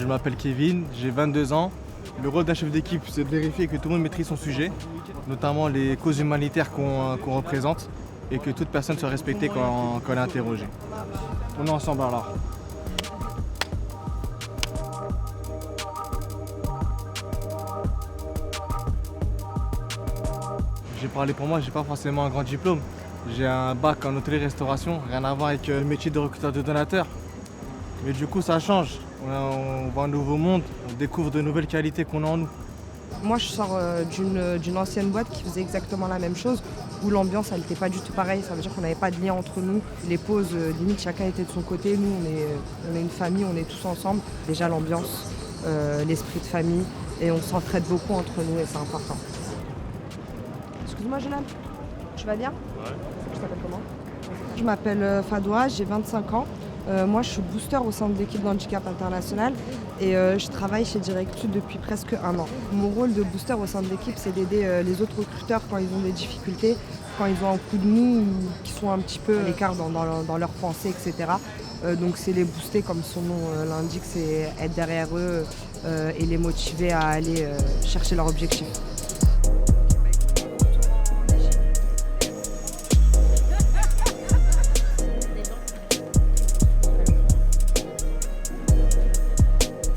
m'appelle Kevin, j'ai 22 ans. Le rôle d'un chef d'équipe, c'est de vérifier que tout le monde maîtrise son sujet, notamment les causes humanitaires qu'on représente, et que toute personne soit respectée quand elle est interrogée. On est ensemble alors. J'ai parlé pour moi, j'ai pas forcément un grand diplôme. J'ai un bac en hôtellerie-restauration, rien à voir avec le métier de recruteur de donateur. Mais du coup, ça change. On voit un nouveau monde, on découvre de nouvelles qualités qu'on a en nous. Moi, je sors d'une ancienne boîte qui faisait exactement la même chose, où l'ambiance, elle n'était pas du tout pareille. Ça veut dire qu'on n'avait pas de lien entre nous. Les pauses, limite, chacun était de son côté. Nous, on est une famille, on est tous ensemble. Déjà, l'ambiance, l'esprit de famille, et on s'entraide beaucoup entre nous, et c'est important. Excuse-moi, jeune homme, tu vas bien? Ouais. Tu t'appelles comment? Je m'appelle Fadoua, j'ai 25 ans. Moi, je suis booster au sein de l'équipe d'handicap international et je travaille chez Directud depuis presque 1 an. Mon rôle de booster au sein de l'équipe, c'est d'aider les autres recruteurs quand ils ont des difficultés, quand ils ont un coup de mou ou qui sont un petit peu à l'écart dans leurs pensées, etc. Donc c'est les booster, comme son nom l'indique, c'est être derrière eux et les motiver à aller chercher leur objectif.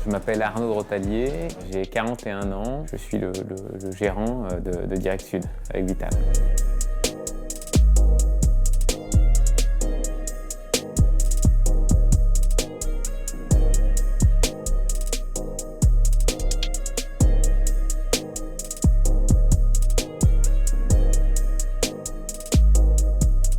Je m'appelle Arnaud de Rotalier, j'ai 41 ans, je suis le gérant de Directud avec Vital.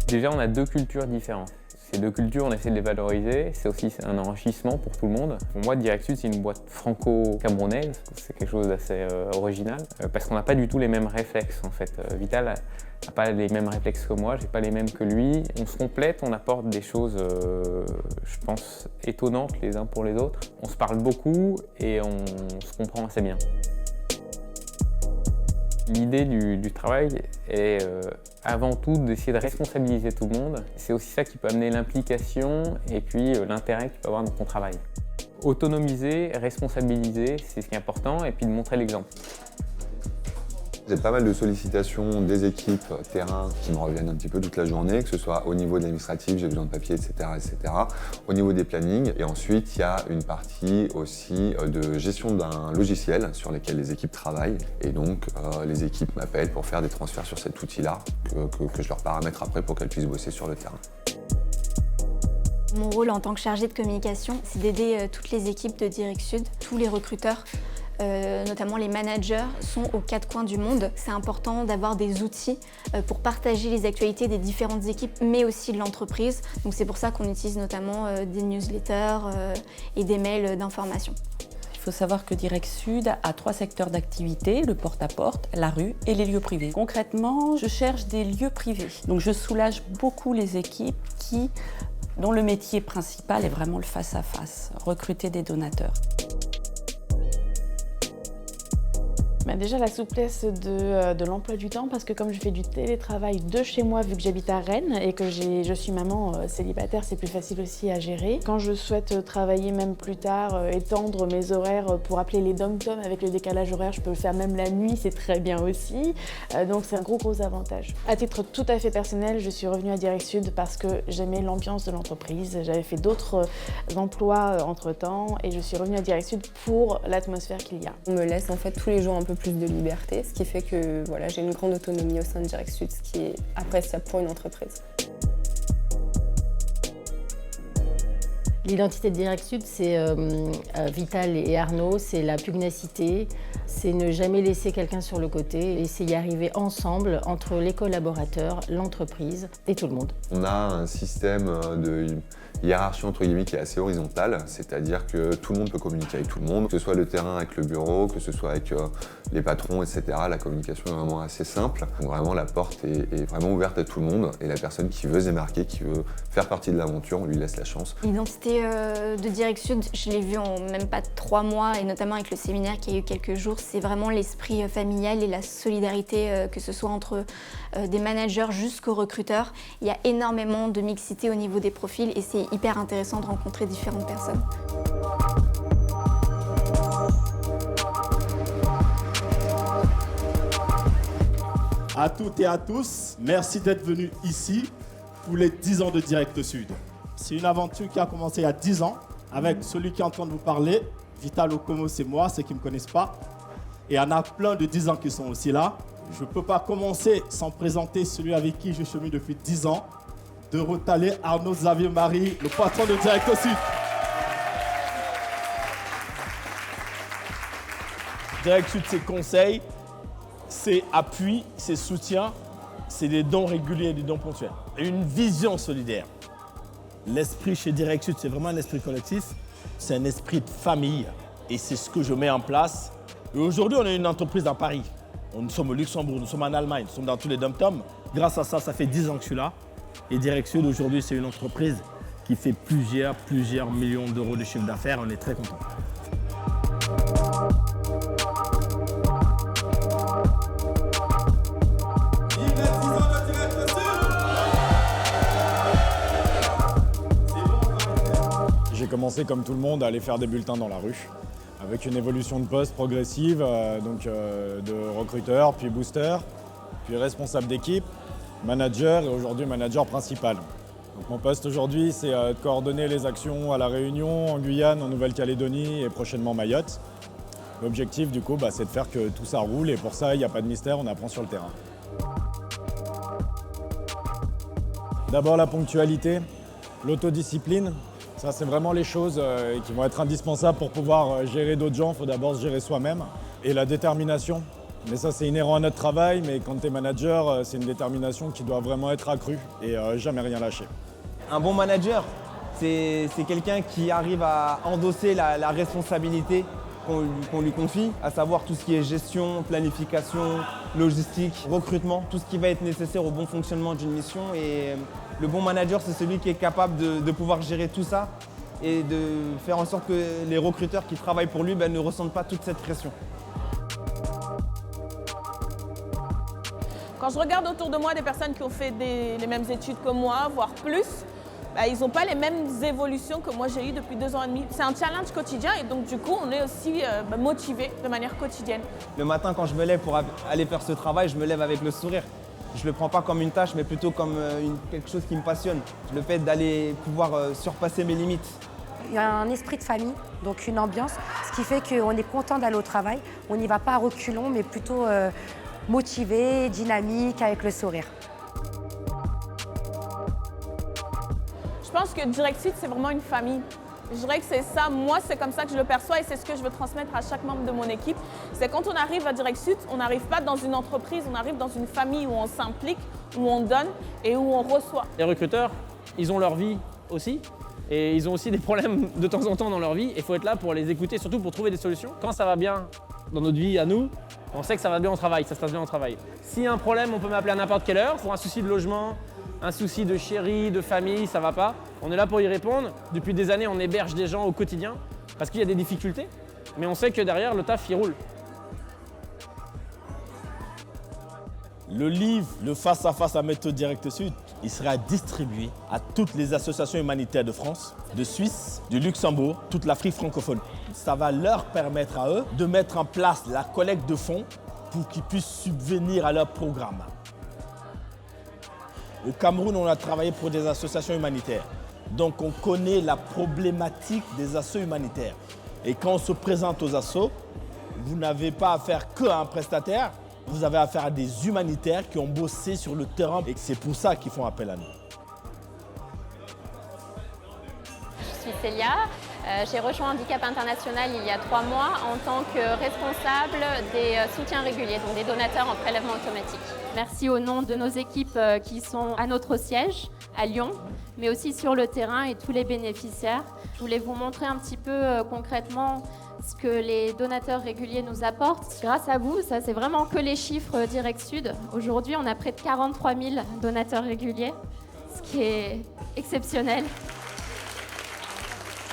Déjà, on a 2 cultures différentes. Ces 2 cultures, on essaie de les valoriser. C'est aussi un enrichissement pour tout le monde. Pour moi, Directud, c'est une boîte franco-camerounaise. C'est quelque chose d'assez original parce qu'on n'a pas du tout les mêmes réflexes en fait. Vital n'a pas les mêmes réflexes que moi, j'ai pas les mêmes que lui. On se complète, on apporte des choses, je pense, étonnantes les uns pour les autres. On se parle beaucoup et on se comprend assez bien. L'idée du travail est avant tout d'essayer de responsabiliser tout le monde. C'est aussi ça qui peut amener l'implication et puis l'intérêt qu'il peut avoir dans ton travail. Autonomiser, responsabiliser, c'est ce qui est important, et puis de montrer l'exemple. J'ai pas mal de sollicitations des équipes terrain qui me reviennent un petit peu toute la journée, que ce soit au niveau de l'administratif, j'ai besoin de papier, etc., au niveau des plannings. Et ensuite, il y a une partie aussi de gestion d'un logiciel sur lequel les équipes travaillent. Et donc, les équipes m'appellent pour faire des transferts sur cet outil-là, que je leur paramètre après pour qu'elles puissent bosser sur le terrain. Mon rôle en tant que chargée de communication, c'est d'aider toutes les équipes de Directud, tous les recruteurs. Notamment les managers sont aux 4 coins du monde. C'est important d'avoir des outils pour partager les actualités des différentes équipes, mais aussi de l'entreprise. Donc c'est pour ça qu'on utilise notamment des newsletters et des mails d'information. Il faut savoir que Directud a 3 secteurs d'activité, le porte-à-porte, la rue et les lieux privés. Concrètement, je cherche des lieux privés. Donc je soulage beaucoup les équipes dont le métier principal est vraiment le face-à-face, recruter des donateurs. Déjà la souplesse de l'emploi du temps, parce que comme je fais du télétravail de chez moi vu que j'habite à Rennes et que je suis maman célibataire, c'est plus facile aussi à gérer. Quand je souhaite travailler même plus tard, étendre mes horaires pour appeler les dom-toms avec le décalage horaire, je peux le faire même la nuit, c'est très bien aussi. Donc c'est un gros avantage. À titre tout à fait personnel, je suis revenue à Directud parce que j'aimais l'ambiance de l'entreprise. J'avais fait d'autres emplois entre-temps et je suis revenue à Directud pour l'atmosphère qu'il y a. On me laisse en fait tous les jours un peu plus de liberté, ce qui fait que voilà, j'ai une grande autonomie au sein de Directud, ce qui est appréciable pour une entreprise. L'identité de Directud, c'est Vital et Arnaud, c'est la pugnacité, c'est ne jamais laisser quelqu'un sur le côté et c'est y arriver ensemble entre les collaborateurs, l'entreprise et tout le monde. On a un système de hiérarchie entre guillemets qui est assez horizontale, c'est-à-dire que tout le monde peut communiquer avec tout le monde, que ce soit le terrain avec le bureau, que ce soit avec les patrons, etc. La communication est vraiment assez simple. Donc vraiment la porte est vraiment ouverte à tout le monde et la personne qui veut se démarquer, qui veut faire partie de l'aventure, on lui laisse la chance. L'identité de Directud, je l'ai vue en même pas 3 mois et notamment avec le séminaire qui a eu quelques jours, c'est vraiment l'esprit familial et la solidarité, que ce soit entre des managers jusqu'aux recruteurs. Il y a énormément de mixité au niveau des profils et c'est hyper intéressant de rencontrer différentes personnes. à toutes et à tous. Merci d'être venus ici pour les 10 ans de Direct Sud. C'est une aventure qui a commencé il y a 10 ans avec celui qui est en train de vous parler, Vital Okomo, c'est moi, ceux qui ne me connaissent pas. Et il y en a plein de 10 ans qui sont aussi là. Je ne peux pas commencer sans présenter celui avec qui je chemine depuis 10 ans, de Rotalé, Arnaud Xavier Marie, le patron de Direct Sud. Direct Sud, c'est conseils, c'est appui, c'est soutien, c'est des dons réguliers et des dons ponctuels. Et une vision solidaire. L'esprit chez Direct Sud, c'est vraiment un esprit collectif, c'est un esprit de famille. Et c'est ce que je mets en place. Et aujourd'hui, on est une entreprise à Paris. Nous sommes au Luxembourg, nous sommes en Allemagne, nous sommes dans tous les dom-toms. Grâce à ça, ça fait 10 ans que je suis là. Et Direct Sud, aujourd'hui, c'est une entreprise qui fait plusieurs millions d'euros de chiffre d'affaires. On est très contents. J'ai commencé comme tout le monde à aller faire des bulletins dans la rue, avec une évolution de poste progressive, de recruteur, puis booster, puis responsable d'équipe, manager et aujourd'hui manager principal. Donc mon poste aujourd'hui, c'est de coordonner les actions à La Réunion, en Guyane, en Nouvelle-Calédonie et prochainement Mayotte. L'objectif du coup, c'est de faire que tout ça roule et pour ça, il n'y a pas de mystère, on apprend sur le terrain. D'abord la ponctualité, l'autodiscipline. Ça, c'est vraiment les choses qui vont être indispensables pour pouvoir gérer d'autres gens. Il faut d'abord se gérer soi-même. Et la détermination. Mais ça, c'est inhérent à notre travail. Mais quand tu es manager, c'est une détermination qui doit vraiment être accrue et jamais rien lâcher. Un bon manager, c'est quelqu'un qui arrive à endosser la responsabilité qu'on lui confie, à savoir tout ce qui est gestion, planification, logistique, recrutement, tout ce qui va être nécessaire au bon fonctionnement d'une mission. Et le bon manager, c'est celui qui est capable de pouvoir gérer tout ça et de faire en sorte que les recruteurs qui travaillent pour lui ne ressentent pas toute cette pression. Quand je regarde autour de moi des personnes qui ont fait les mêmes études que moi, voire plus, ils n'ont pas les mêmes évolutions que moi j'ai eues depuis 2 ans et demi. C'est un challenge quotidien et donc du coup on est aussi motivé de manière quotidienne. Le matin quand je me lève pour aller faire ce travail, je me lève avec le sourire. Je ne le prends pas comme une tâche mais plutôt comme quelque chose qui me passionne. Le fait d'aller pouvoir surpasser mes limites. Il y a un esprit de famille, donc une ambiance, ce qui fait qu'on est content d'aller au travail. On n'y va pas à reculons mais plutôt motivé, dynamique, avec le sourire. Je pense que Direct Sud, c'est vraiment une famille. Je dirais que c'est ça, moi c'est comme ça que je le perçois et c'est ce que je veux transmettre à chaque membre de mon équipe. C'est quand on arrive à Direct Sud, on n'arrive pas dans une entreprise, on arrive dans une famille où on s'implique, où on donne et où on reçoit. Les recruteurs, ils ont leur vie aussi et ils ont aussi des problèmes de temps en temps dans leur vie et il faut être là pour les écouter, surtout pour trouver des solutions. Quand ça va bien dans notre vie à nous, on sait que ça va bien au travail, ça se passe bien au travail. S'il y a un problème, on peut m'appeler à n'importe quelle heure pour un souci de logement, un souci de chérie, de famille, ça va pas. On est là pour y répondre. Depuis des années, on héberge des gens au quotidien parce qu'il y a des difficultés, mais on sait que derrière, le taf, il roule. Le livre, le face-à-face à méthode Direct Sud, il sera distribué à toutes les associations humanitaires de France, de Suisse, du Luxembourg, toute l'Afrique francophone. Ça va leur permettre à eux de mettre en place la collecte de fonds pour qu'ils puissent subvenir à leur programme. Au Cameroun, on a travaillé pour des associations humanitaires. Donc on connaît la problématique des assos humanitaires. Et quand on se présente aux assos, vous n'avez pas affaire qu'à un prestataire, vous avez affaire à des humanitaires qui ont bossé sur le terrain et c'est pour ça qu'ils font appel à nous. Je suis Célia, j'ai rejoint Handicap International il y a 3 mois en tant que responsable des soutiens réguliers, donc des donateurs en prélèvement automatique. Merci au nom de nos équipes qui sont à notre siège, à Lyon, mais aussi sur le terrain et tous les bénéficiaires. Je voulais vous montrer un petit peu concrètement ce que les donateurs réguliers nous apportent. Grâce à vous, ça c'est vraiment que les chiffres Direct Sud. Aujourd'hui, on a près de 43 000 donateurs réguliers, ce qui est exceptionnel.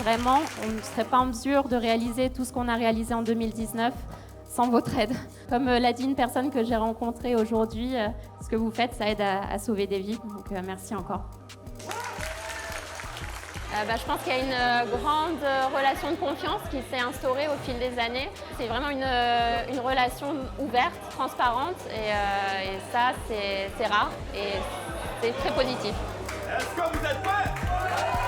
Vraiment, on ne serait pas en mesure de réaliser tout ce qu'on a réalisé en 2019 sans votre aide. Comme l'a dit une personne que j'ai rencontrée aujourd'hui, ce que vous faites, ça aide à sauver des vies. Donc merci encore. Je pense qu'il y a une grande relation de confiance qui s'est instaurée au fil des années. C'est vraiment une relation ouverte, transparente et ça c'est rare et c'est très positif. Est-ce que vous êtes prêts ?